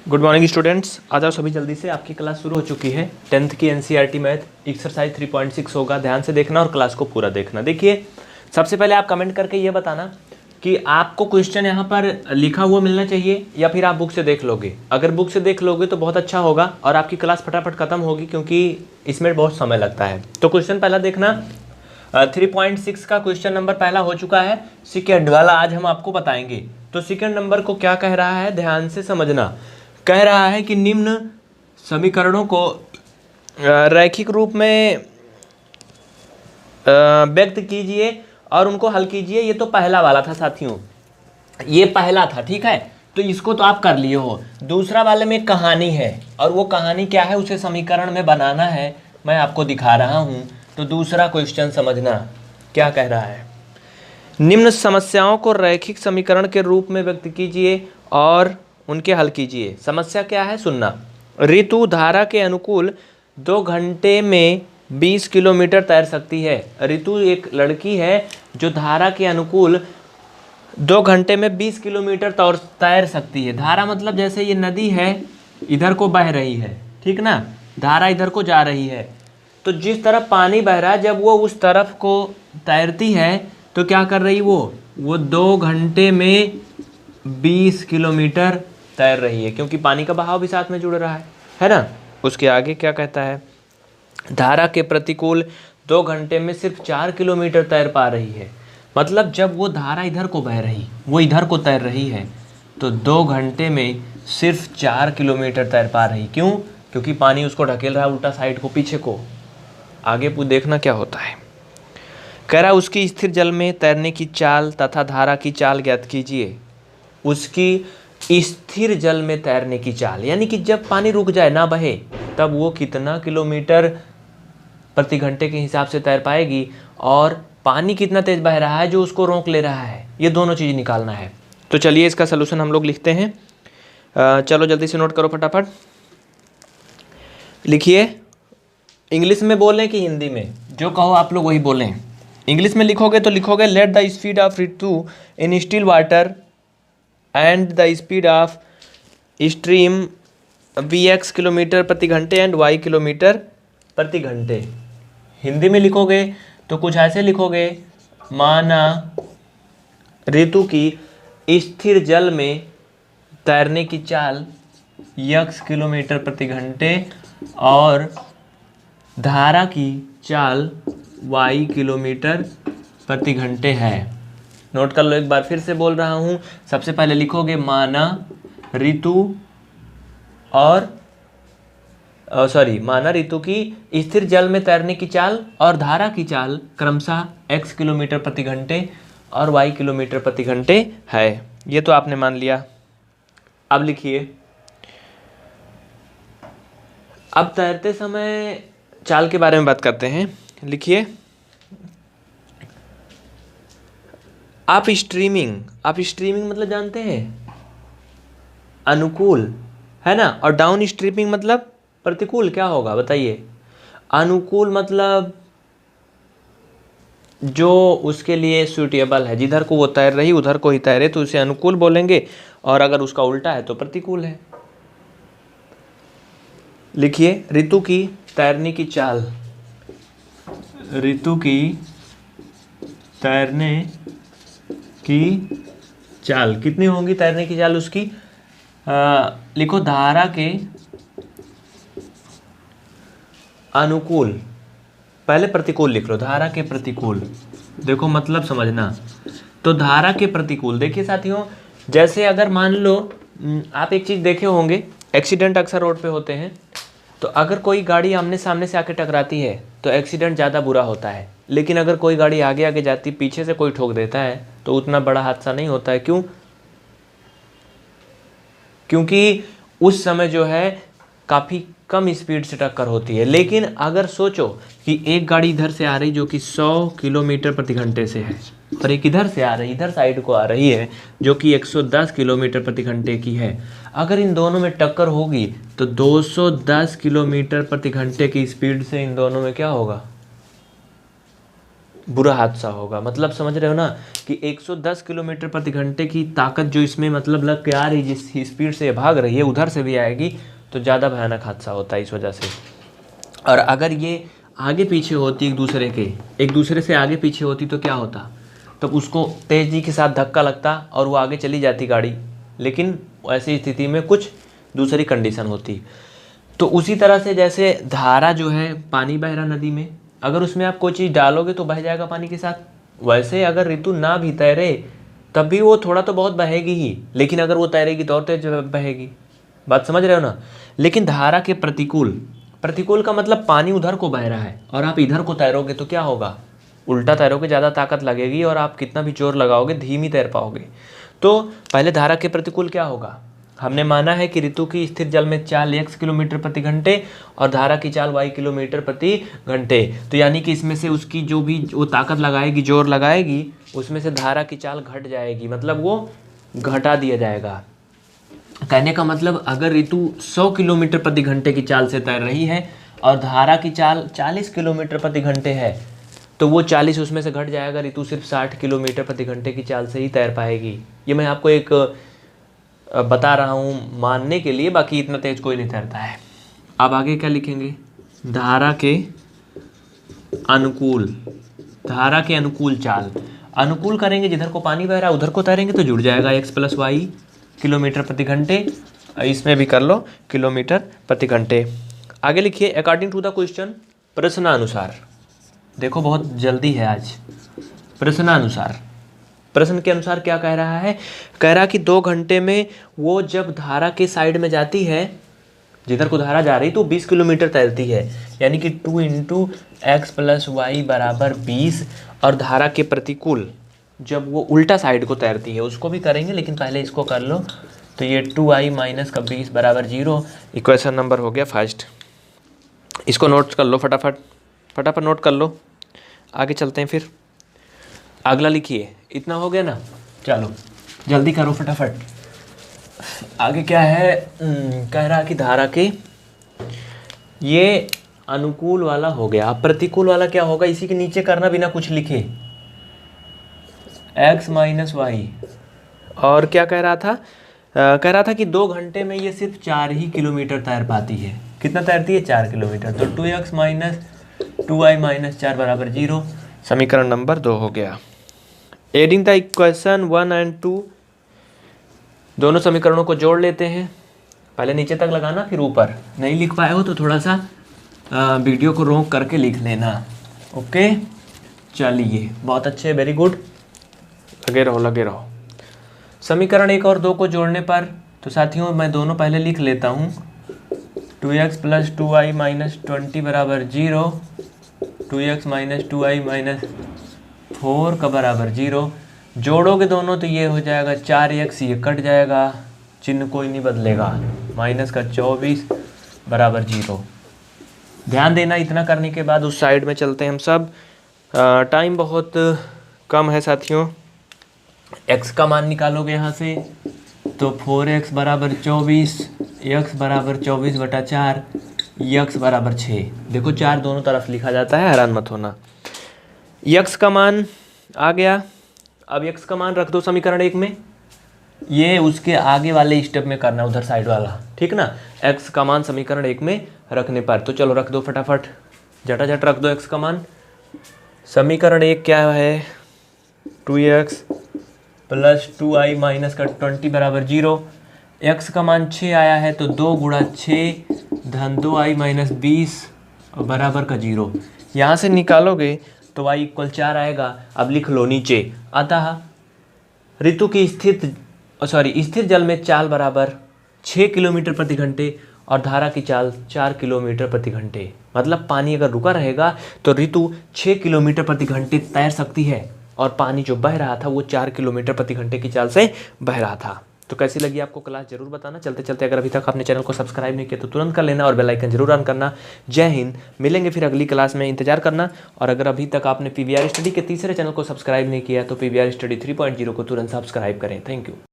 Good morning students. आ जाओ सभी जल्दी से, आपकी क्लास शुरू हो चुकी है। 10th की एनसीईआरटी मैथ एक्सरसाइज 3.6 होगा, ध्यान से देखना और क्लास को पूरा देखना। देखिए, सबसे पहले आप कमेंट करके ये बताना कि आपको क्वेश्चन यहाँ पर लिखा हुआ मिलना चाहिए या फिर आप बुक से देख लोगे। अगर बुक से देख लोगे तो बहुत अच्छा होगा और आपकी क्लास फटाफट खत्म होगी, क्योंकि इसमें बहुत समय लगता है। तो क्वेश्चन पहला देखना, 3.6 का क्वेश्चन नंबर पहला हो चुका है। सेकेंड वाला आज हम आपको बताएंगे। तो सेकेंड नंबर को क्या कह रहा है, ध्यान से समझना। कह रहा है कि निम्न समीकरणों को रैखिक रूप में व्यक्त कीजिए और उनको हल कीजिए। ये तो पहला वाला था साथियों, ये पहला था, ठीक है। तो इसको तो आप कर लिए हो। दूसरा वाले में कहानी है, और वो कहानी क्या है उसे समीकरण में बनाना है, मैं आपको दिखा रहा हूँ। तो दूसरा क्वेश्चन समझना क्या कह रहा है। निम्न समस्याओं को रैखिक समीकरण के रूप में व्यक्त कीजिए और उनके हल कीजिए। समस्या क्या है सुनना। ऋतु धारा के अनुकूल 2 घंटे में 20 किलोमीटर तैर सकती है। ऋतु एक लड़की है जो धारा के अनुकूल 2 घंटे में 20 किलोमीटर तैर सकती है। धारा मतलब जैसे ये नदी है, इधर को बह रही है, ठीक ना, धारा इधर को जा रही है। तो जिस तरफ पानी बह रहा है, जब वो उस तरफ को तैरती है तो क्या कर रही वो 2 घंटे में 20 किलोमीटर तैर रही है, क्योंकि पानी का बहाव भी साथ में जुड़ रहा है ना। उसके आगे क्या कहता है, धारा के प्रतिकूल 2 घंटे में सिर्फ 4 किलोमीटर तैर पा रही है। मतलब जब वो धारा इधर को बह रही, वो इधर को तैर रही है, तो 2 घंटे में सिर्फ 4 किलोमीटर तैर पा रही। क्यों? क्योंकि पानी उसको ढकेल रहा है उल्टा साइड को, पीछे को। आगे देखना क्या होता है। कह रहा उसकी स्थिर जल में तैरने की चाल तथा धारा की चाल ज्ञात कीजिए। उसकी स्थिर जल में तैरने की चाल, यानी कि जब पानी रुक जाए, ना बहे, तब वो कितना किलोमीटर प्रति घंटे के हिसाब से तैर पाएगी, और पानी कितना तेज बह रहा है जो उसको रोक ले रहा है। ये दोनों चीज़ निकालना है। तो चलिए इसका सलूशन हम लोग लिखते हैं। चलो जल्दी से नोट करो फटाफट। लिखिए, इंग्लिश में बोलें कि हिंदी में, जो कहो आप लोग वही बोलें। इंग्लिश में लिखोगे तो लिखोगे let the speed of Ritu in still water and the speed of stream vx kilometre प्रति घंटे एंड y किलोमीटर प्रति घंटे। हिंदी में लिखोगे तो कुछ ऐसे लिखोगे, माना ऋतु की स्थिर जल में तैरने की चाल x किलोमीटर प्रति घंटे और धारा की चाल y किलोमीटर प्रति घंटे है। नोट कर लो, एक बार फिर से बोल रहा हूँ। सबसे पहले लिखोगे माना ऋतु की स्थिर जल में तैरने की चाल और धारा की चाल क्रमशः x किलोमीटर प्रति घंटे और y किलोमीटर प्रति घंटे है। ये तो आपने मान लिया। अब लिखिए, अब तैरते समय चाल के बारे में बात करते हैं। लिखिए, अप स्ट्रीमिंग मतलब जानते हैं, अनुकूल, है ना। और डाउन स्ट्रीमिंग मतलब प्रतिकूल। क्या होगा बताइए। अनुकूल मतलब जो उसके लिए सूटेबल है, जिधर को वो तैर रही उधर को ही तैरे तो उसे अनुकूल बोलेंगे, और अगर उसका उल्टा है तो प्रतिकूल है। लिखिए, ऋतु की तैरने की चाल, ऋतु की तैरने की चाल कितनी होंगी, तैरने की चाल उसकी, लिखो धारा के अनुकूल, पहले प्रतिकूल लिख लो, धारा के प्रतिकूल। देखो मतलब समझना। तो धारा के प्रतिकूल, देखिए साथियों, जैसे अगर मान लो आप एक चीज़ देखे होंगे, एक्सीडेंट अक्सर रोड पे होते हैं। तो अगर कोई गाड़ी आमने सामने से आके टकराती है तो एक्सीडेंट ज़्यादा बुरा होता है, लेकिन अगर कोई गाड़ी आगे आगे जाती, पीछे से कोई ठोक देता है तो उतना बड़ा हादसा नहीं होता है। क्यों? क्योंकि उस समय जो है काफ़ी कम स्पीड से टक्कर होती है। लेकिन अगर सोचो कि एक गाड़ी इधर से आ रही जो कि 100 किलोमीटर प्रति घंटे से है, और एक इधर से आ रही, इधर साइड को आ रही है जो कि 110 किलोमीटर प्रति घंटे की है। अगर इन दोनों में टक्कर होगी तो 210 किलोमीटर प्रति घंटे की स्पीड से इन दोनों में क्या होगा, बुरा हादसा होगा। मतलब समझ रहे हो ना कि 110 किलोमीटर प्रति घंटे की ताकत जो इसमें मतलब लग के आ रही, जिस स्पीड से भाग रही है उधर से भी आएगी, तो ज़्यादा भयानक हादसा होता है इस वजह से। और अगर ये आगे पीछे होती एक दूसरे से आगे पीछे होती तो क्या होता, तब उसको तेज़ी के साथ धक्का लगता और वो आगे चली जाती गाड़ी, लेकिन ऐसी स्थिति में कुछ दूसरी कंडीशन होती। तो उसी तरह से जैसे धारा जो है, पानी बह रहा नदी में, अगर उसमें आप कोई चीज़ डालोगे तो बह जाएगा पानी के साथ, वैसे अगर ऋतु ना भी तैरे तब भी वो थोड़ा तो बहुत बहेगी ही, लेकिन अगर वो तैरेगी तो और तेज बहेगी। बात समझ रहे हो ना। लेकिन धारा के प्रतिकूल का मतलब पानी उधर को बह रहा है और आप इधर को तैरोगे तो क्या होगा, उल्टा तैरोगे, ज़्यादा ताकत लगेगी और आप कितना भी जोर लगाओगे धीमी तैर पाओगे। तो पहले धारा के प्रतिकूल क्या होगा, हमने माना है कि ऋतु की स्थिर जल में चाल x किलोमीटर प्रति घंटे और धारा की चाल y किलोमीटर प्रति घंटे। तो यानी कि इसमें से उसकी जो भी वो ताकत लगाएगी, जोर लगाएगी, उसमें से धारा की चाल घट जाएगी, मतलब वो घटा दिया जाएगा। कहने का मतलब अगर ऋतु 100 किलोमीटर प्रति घंटे की चाल से तैर रही है और धारा की चाल 40 किलोमीटर प्रति घंटे है, तो वो 40 उसमें से घट जाएगा, ऋतु सिर्फ 60 किलोमीटर प्रति घंटे की चाल से ही तैर पाएगी। ये मैं आपको एक बता रहा हूँ मानने के लिए, बाकी इतना तेज कोई नहीं तैरता है। अब आगे क्या लिखेंगे, धारा के अनुकूल चाल। अनुकूल करेंगे, जिधर को पानी बह रहा है उधर को तैरेंगे तो जुड़ जाएगा x + y किलोमीटर प्रति घंटे, इसमें भी कर लो किलोमीटर प्रति घंटे। आगे लिखिए, अकॉर्डिंग टू द क्वेश्चन, प्रश्नानुसार। देखो बहुत जल्दी है आज। प्रश्नानुसार, प्रश्न के अनुसार क्या कह रहा है, कह रहा कि 2 घंटे में वो जब धारा के साइड में जाती है, जिधर को धारा जा रही, तो 20 किलोमीटर तैरती है, यानी कि 2 × x + y = 20। और धारा के प्रतिकूल जब वो उल्टा साइड को तैरती है, उसको भी करेंगे, लेकिन पहले इसको कर लो। तो ये 2i - 20 = 0। इक्वेशन नंबर हो गया फर्स्ट। इसको नोट कर लो, फटाफट नोट कर लो। आगे चलते हैं फिर। अगला लिखिए, इतना हो गया ना, चलो जल्दी करो फटाफट। आगे क्या है, कह रहा कि धारा के, ये अनुकूल वाला हो गया। अब प्रतिकूल वाला क्या होगा, इसी के नीचे करना बिना कुछ लिखे, x - y। और क्या कह रहा था, कह रहा था कि 2 घंटे में ये सिर्फ 4 ही किलोमीटर तैर पाती है। कितना तैरती है, 4 किलोमीटर। तो 2x - 2y - 4 = 0। समीकरण नंबर 2 हो गया। एडिंग द इक्वेशन 1 और 2, दोनों समीकरणों को जोड़ लेते हैं। पहले नीचे तक लगाना, फिर ऊपर। नहीं लिख पाए हो तो थोड़ा सा वीडियो को रोक करके लिख लेना। ओके, चलिए, बहुत अच्छे, वेरी गुड, लगे रहो। समीकरण 1 और 2 को जोड़ने पर, तो साथियों मैं दोनों पहले लिख लेता हूँ। 2x + 2y - 20 = 0, 2x - 2y - 4 = 0। जोड़ोगे दोनों तो ये हो जाएगा 4x, ये कट जाएगा, चिन्ह कोई नहीं बदलेगा, -24 = 0। ध्यान देना, इतना करने के बाद उस साइड में चलते हैं हम सब। टाइम बहुत कम है साथियों। x का मान निकालोगे यहाँ से, तो 4x = 24, x = 24/4, x = 6। देखो 4 दोनों तरफ लिखा जाता है, हैरान मत होना। x का मान आ गया। अब x का मान रख दो समीकरण 1 में, ये उसके आगे वाले स्टेप में करना, उधर साइड वाला, ठीक ना। x का मान समीकरण 1 में रखने पर, तो चलो रख दो फटाफट, झटाझट रख दो x का मान। समीकरण 1 क्या है, 2x + 2i - 20 = 0। x का मान 6 आया है, तो 2 × 6 - 2i - 20 = 0। यहाँ से निकालोगे तो y = 4 आएगा। अब लिख लो नीचे, अतः ऋतु की स्थिर जल में चाल बराबर 6 किलोमीटर प्रति घंटे और धारा की चाल 4 किलोमीटर प्रति घंटे। मतलब पानी अगर रुका रहेगा तो ऋतु 6 किलोमीटर प्रति घंटे तैर सकती है, और पानी जो बह रहा था वो 4 किलोमीटर प्रति घंटे की चाल से बह रहा था। तो कैसी लगी आपको क्लास, जरूर बताना। चलते चलते अगर अभी तक आपने चैनल को सब्सक्राइब नहीं किया तो तुरंत कर लेना और बेल आइकन जरूर ऑन करना। जय हिंद, मिलेंगे फिर अगली क्लास में, इंतजार करना। और अगर अभी तक आपने PVR स्टडी के तीसरे चैनल को सब्सक्राइब नहीं किया तो PVR स्टडी 3.0 को तुरंत सब्सक्राइब करें। Thank you.